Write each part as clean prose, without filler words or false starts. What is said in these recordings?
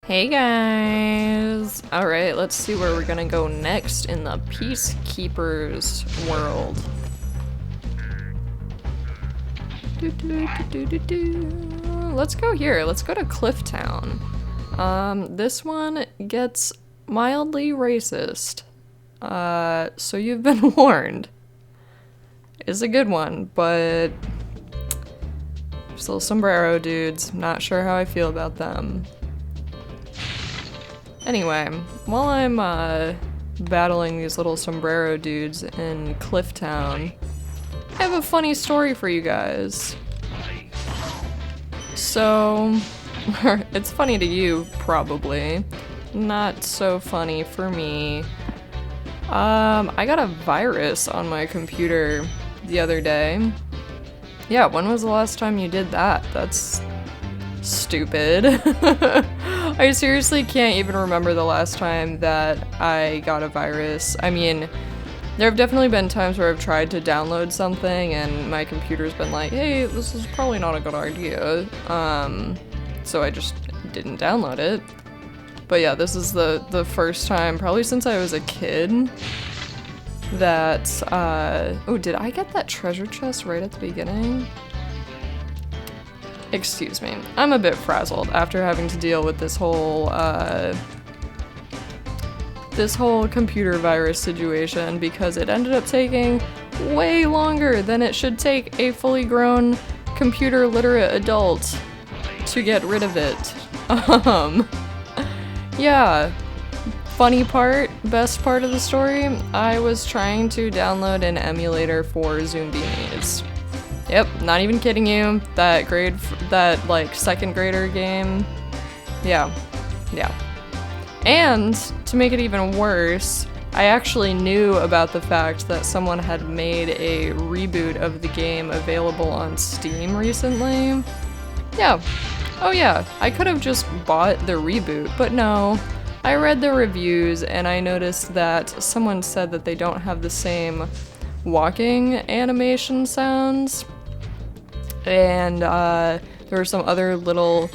Hey guys! Alright, let's see where we're gonna go next in the Peacekeepers world. Let's go here. Let's go to Clifftown. This one gets mildly racist. So you've been warned. It's a good one, but still sombrero dudes. Not sure how I feel about them. Anyway, while I'm battling these little sombrero dudes in Clifftown, I have a funny story for you guys. So, it's funny to you, probably. Not so funny for me. I got a virus on my computer the other day. Yeah, when was the last time you did that? That's stupid. I seriously can't even remember the last time that I got a virus. I mean, there have definitely been times where I've tried to download something and my computer's been like, hey, this is probably not a good idea. So I just didn't download it. But yeah, this is the first time, probably since I was a kid, that, oh, did I get that treasure chest right at the beginning? Excuse me. I'm a bit frazzled after having to deal with this whole computer virus situation because it ended up taking way longer than it should take a fully grown computer literate adult to get rid of it. Yeah. Funny part, best part of the story, I was trying to download an emulator for Zoombinis. Yep, not even kidding you. That like second grader game. Yeah. And to make it even worse, I actually knew about the fact that someone had made a reboot of the game available on Steam recently. Yeah. Oh yeah, I could have just bought the reboot, but no. I read the reviews and I noticed that someone said that they don't have the same walking animation sounds. And there were some other little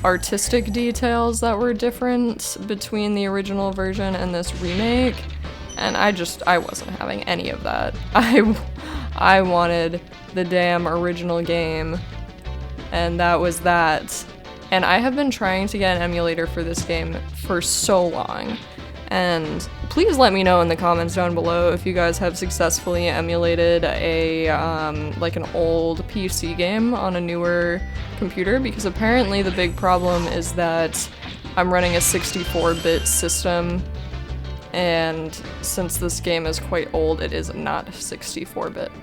artistic details that were different between the original version and this remake. And I wasn't having any of that. I wanted the damn original game. And that was that. And I have been trying to get an emulator for this game for so long. And please let me know in the comments down below if you guys have successfully emulated a, like an old PC game on a newer computer, because apparently the big problem is that I'm running a 64-bit system, and since this game is quite old, it is not 64-bit.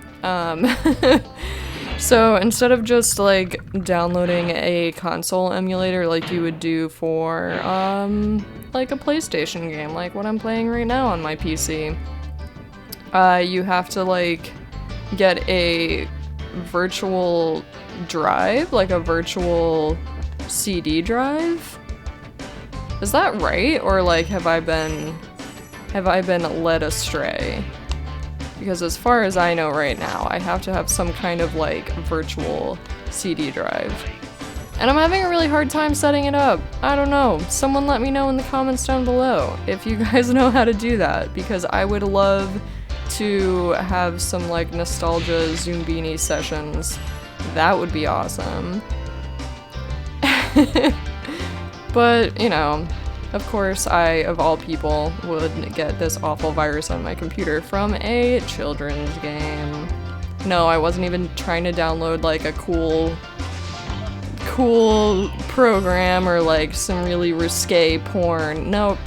So instead of just like downloading a console emulator like you would do for like a PlayStation game, like what I'm playing right now on my PC, you have to like get a virtual drive, like a virtual CD drive. Is that right? Or like have I been led astray? Because as far as I know right now, I have to have some kind of like virtual CD drive. And I'm having a really hard time setting it up. I don't know. Someone let me know in the comments down below if you guys know how to do that, because I would love to have some like nostalgia Zoombini sessions. That would be awesome. But, you know, of course, I, of all people, would get this awful virus on my computer from a children's game. No, I wasn't even trying to download like a cool program or like some really risque porn. Nope.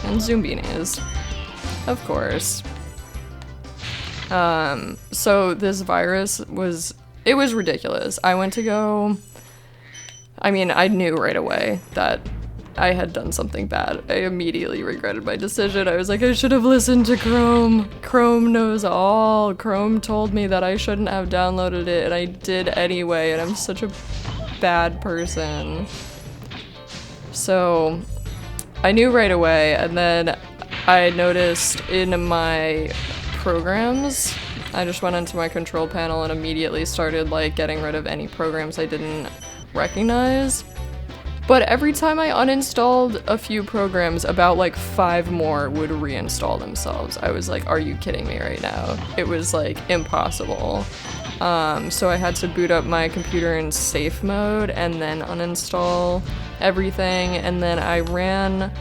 And Zoombinis. Of course. So this virus was ridiculous. I went to go, I mean, I knew right away that I had done something bad. I immediately regretted my decision. I was like, I should have listened to Chrome. Chrome knows all. Chrome told me that I shouldn't have downloaded it, and I did anyway, and I'm such a bad person. So, I knew right away, and then I noticed in my programs, I just went into my control panel and immediately started like getting rid of any programs I didn't recognize. But every time I uninstalled a few programs, about like 5 more would reinstall themselves. I was like, are you kidding me right now? It was like impossible. So I had to boot up my computer in safe mode and then uninstall everything, and then I ran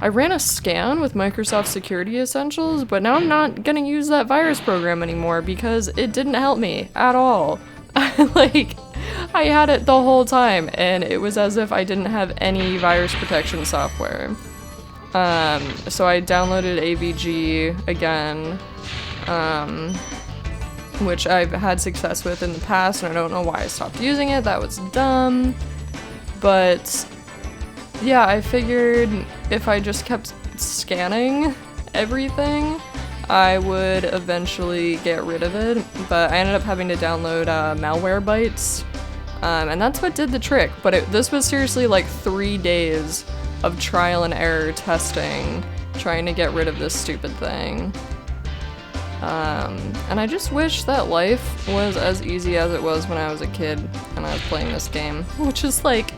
a scan with Microsoft Security Essentials, but now I'm not gonna use that virus program anymore because it didn't help me at all. Like, I had it the whole time, and it was as if I didn't have any virus protection software. So I downloaded AVG again, which I've had success with in the past, and I don't know why I stopped using it. That was dumb. But yeah, I figured if I just kept scanning everything, I would eventually get rid of it. But I ended up having to download Malwarebytes, and that's what did the trick. But this was seriously like 3 days of trial and error testing, trying to get rid of this stupid thing. And I just wish that life was as easy as it was when I was a kid and I was playing this game, which is like,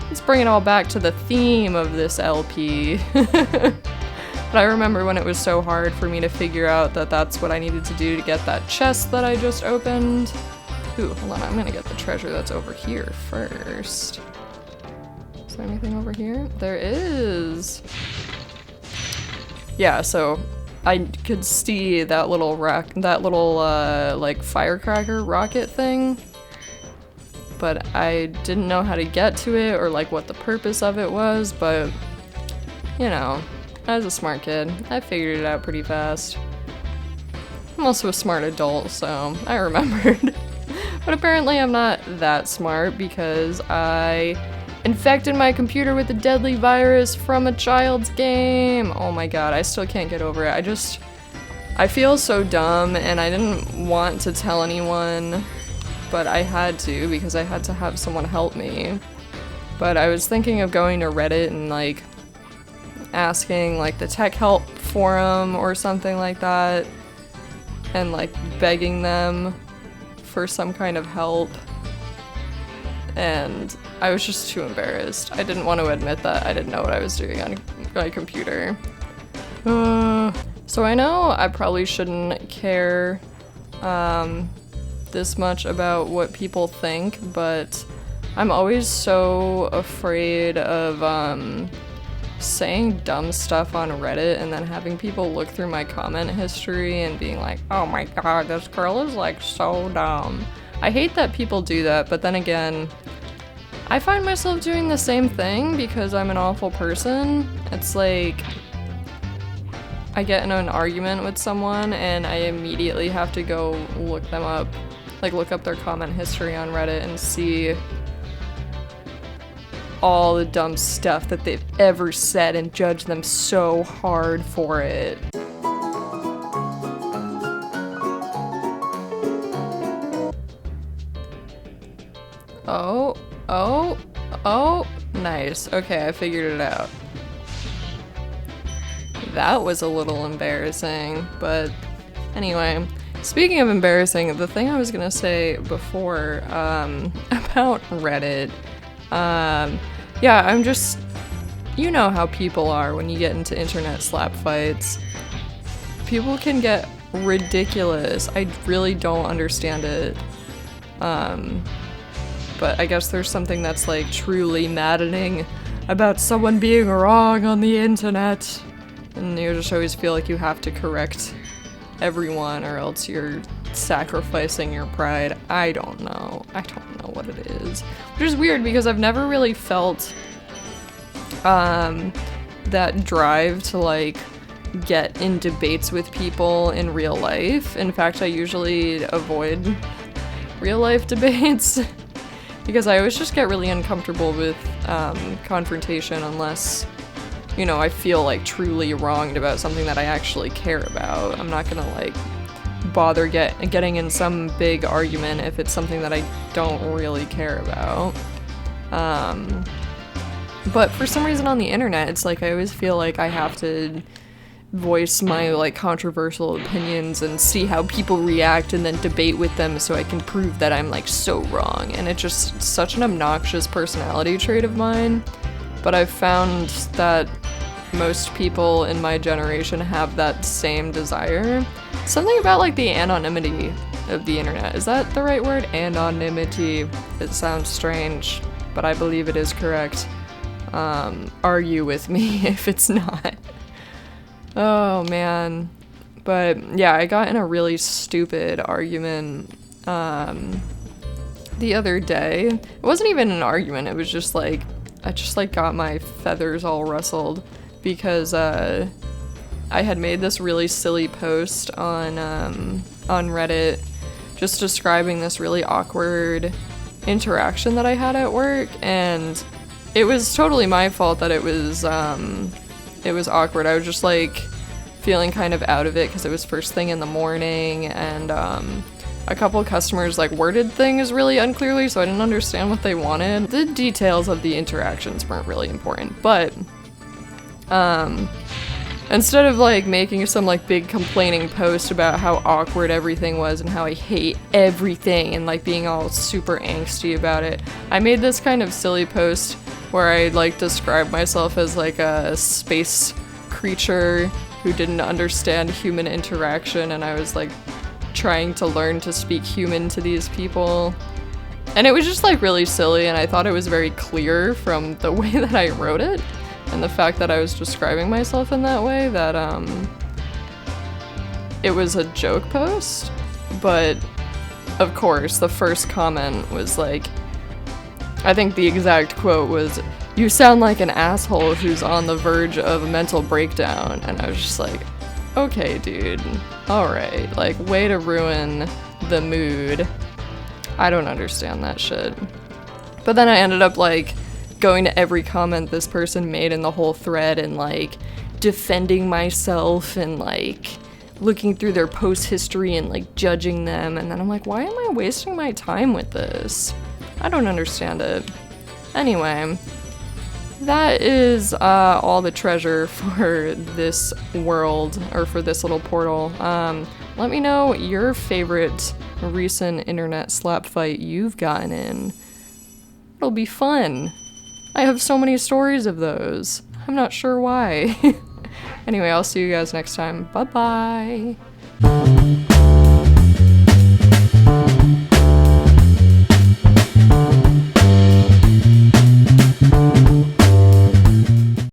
let's bring it all back to the theme of this LP. But I remember when it was so hard for me to figure out that that's what I needed to do to get that chest that I just opened. Ooh, hold on, I'm gonna get the treasure that's over here first. Is there anything over here? There is! Yeah, so I could see that little like firecracker rocket thing, but I didn't know how to get to it or like what the purpose of it was, but you know, I was a smart kid. I figured it out pretty fast. I'm also a smart adult, so I remembered. But apparently I'm not that smart because I infected my computer with a deadly virus from a child's game. Oh my god, I still can't get over it. I feel so dumb, and I didn't want to tell anyone, but I had to because I had to have someone help me. But I was thinking of going to Reddit and like asking like the tech help forum or something like that, and like begging them for some kind of help, and I was just too embarrassed. I didn't want to admit that I didn't know what I was doing on my computer. So I know I probably shouldn't care this much about what people think, but I'm always so afraid of saying dumb stuff on Reddit and then having people look through my comment history and being like, oh my god, this girl is like so dumb. I hate that people do that, but then again, I find myself doing the same thing because I'm an awful person. It's like, I get in an argument with someone and I immediately have to go look them up, like look up their comment history on Reddit and see all the dumb stuff that they've ever said and judge them so hard for it. Oh, nice. Okay, I figured it out. That was a little embarrassing, but anyway. Speaking of embarrassing, the thing I was gonna say before, about Reddit, yeah, I'm just, you know how people are when you get into internet slap fights. People can get ridiculous. I really don't understand it. But I guess there's something that's like truly maddening about someone being wrong on the internet. And you just always feel like you have to correct everyone or else you're sacrificing your pride. I don't know what it is. Which is weird because I've never really felt that drive to like get in debates with people in real life. In fact, I usually avoid real life debates because I always just get really uncomfortable with confrontation unless, you know, I feel like truly wronged about something that I actually care about. I'm not gonna like bother getting in some big argument if it's something that I don't really care about. But for some reason on the internet, it's like I always feel like I have to voice my like controversial opinions and see how people react and then debate with them so I can prove that I'm like so wrong. And it's just such an obnoxious personality trait of mine. But I've found that most people in my generation have that same desire. Something about like the anonymity of the internet. Is that the right word? Anonymity. It sounds strange, but I believe it is correct. Argue with me if it's not. Oh man. But yeah, I got in a really stupid argument the other day. It wasn't even an argument, it was just like I just like got my feathers all rustled because I had made this really silly post on Reddit just describing this really awkward interaction that I had at work, and it was totally my fault that it was awkward. I was just like feeling kind of out of it because it was first thing in the morning, and a couple customers like worded things really unclearly, so I didn't understand what they wanted. The details of the interactions weren't really important, but instead of like making some like big complaining post about how awkward everything was and how I hate everything and like being all super angsty about it, I made this kind of silly post where I like described myself as like a space creature who didn't understand human interaction, and I was like trying to learn to speak human to these people. And it was just like really silly, and I thought it was very clear from the way that I wrote it and the fact that I was describing myself in that way that it was a joke post. But of course the first comment was like, I think the exact quote was, "You sound like an asshole who's on the verge of a mental breakdown." And I was just like, okay dude, alright, like way to ruin the mood. I don't understand that shit. But then I ended up like going to every comment this person made in the whole thread and like defending myself and like looking through their post history and like judging them, and then I'm like, why am I wasting my time with this? I don't understand it. Anyway, that is all the treasure for this world, or for this little portal. Let me know your favorite recent internet slap fight you've gotten in. It'll be fun. I have so many stories of those. I'm not sure why. Anyway, I'll see you guys next time. Bye-bye.